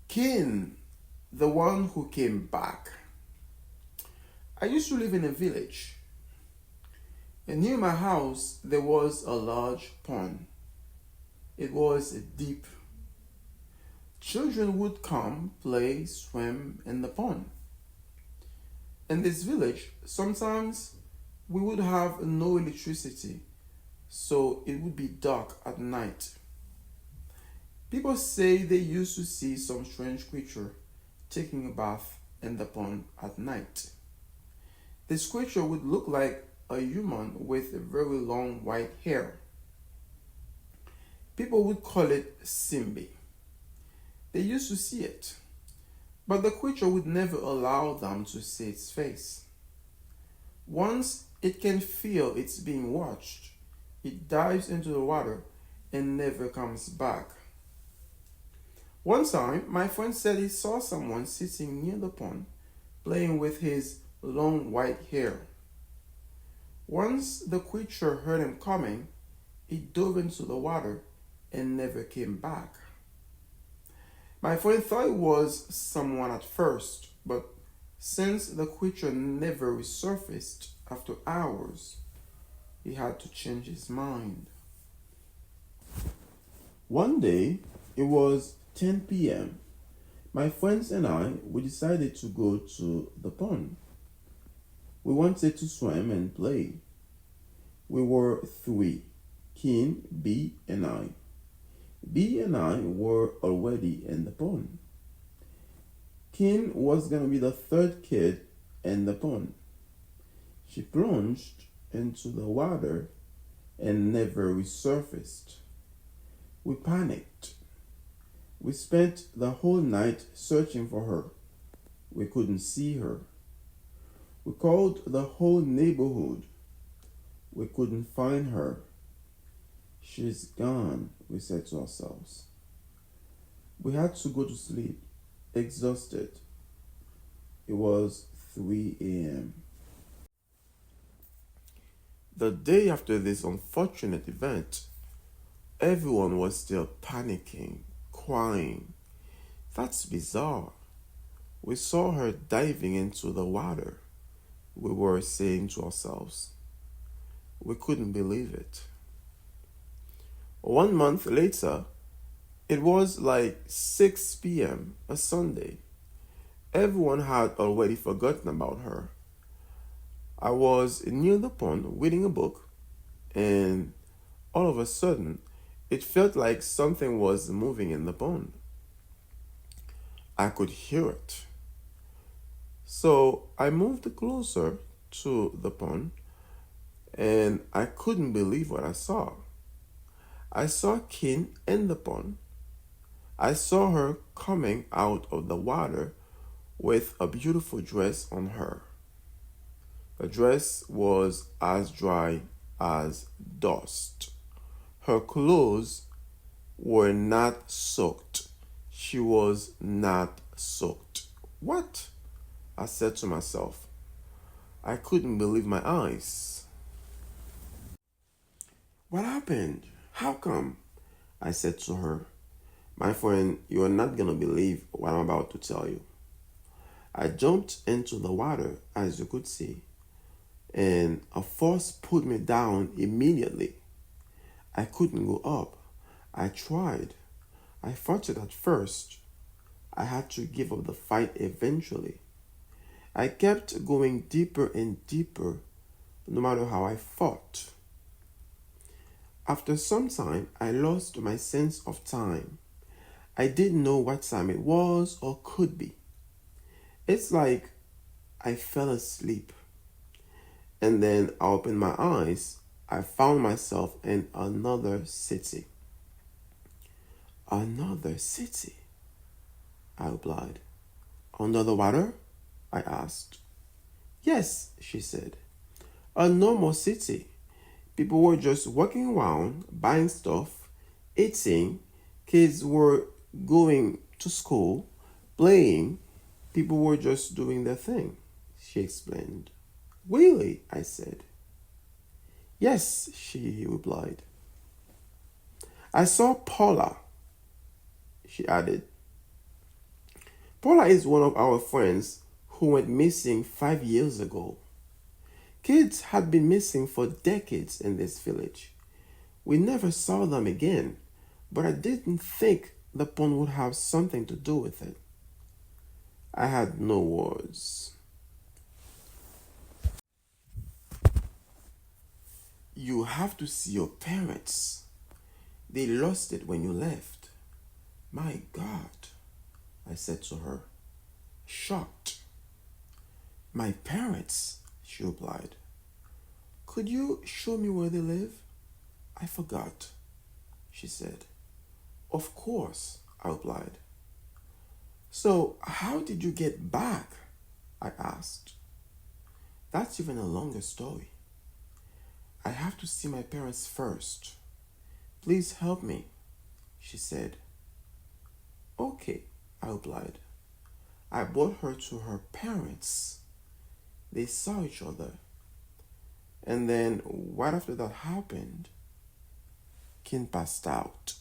Cain, the one who came back. I used to live in a village, and near my house there was a large pond. It was deep. Children would come, play, swim in the pond. In this village, sometimes we would have no electricity, so it would be dark at night. People say they used to see some strange creature taking a bath in the pond at night. This creature would look like a human with very long white hair. People would call it Simbi. They used to see it, but the creature would never allow them to see its face. Once it can feel it's being watched, it dives into the water and never comes back. One time, my friend said he saw someone sitting near the pond playing with his long white hair. Once the creature heard him coming, it dove into the water and never came back. My friend thought it was someone at first, but since the creature never resurfaced after hours, he had to change his mind. One day, it was 10 p.m. My friends and we decided to go to the pond. We wanted to swim and play. We were three, Cain, B, and I. B and I were already in the pond. Cain was going to be the third kid in the pond. She plunged into the water and never resurfaced. We panicked. We spent the whole night searching for her. We couldn't see her. We called the whole neighborhood. We couldn't find her. She's gone, we said to ourselves. We had to go to sleep, exhausted. It was 3 a.m. The day after this unfortunate event, everyone was still panicking, crying. That's bizarre. We saw her diving into the water, we were saying to ourselves. We couldn't believe it. 1 month later, it was like 6 p.m., a Sunday. Everyone had already forgotten about her. I was near the pond reading a book, and all of a sudden, it felt like something was moving in the pond. I could hear it. So I moved closer to the pond, and I couldn't believe what I saw. I saw Cain in the pond. I saw her coming out of the water with a beautiful dress on her. The dress was as dry as dust. Her clothes were not soaked. She was not soaked. What? I said to myself. I couldn't believe my eyes. What happened? How come? I said to her. My friend, you are not going to believe what I'm about to tell you. I jumped into the water, as you could see, and a force pulled me down immediately. I couldn't go up. I tried. I fought it at first. I had to give up the fight eventually. I kept going deeper and deeper, no matter how I fought. After some time, I lost my sense of time. I didn't know what time it was or could be. It's like I fell asleep. And then I opened my eyes. I found myself in another city. Another city? I replied. Under the water? I asked. Yes, she said. A normal city. People were just walking around, buying stuff, eating. Kids were going to school, playing. People were just doing their thing, she explained. Really? I said. Yes, she replied. I saw Paula, she added. Paula is one of our friends who went missing 5 years ago. Kids had been missing for decades in this village. We never saw them again, but I didn't think the pond would have something to do with it. I had no words. You have to see your parents. They lost it when you left. My God, I said to her, shocked. My parents, she replied. Could you show me where they live? I forgot, she said. Of course, I replied. So, how did you get back? I asked. That's even a longer story. I have to see my parents first. Please help me, she said. Okay, I replied. I brought her to her parents. They saw each other. And then, right after that happened, Kin passed out.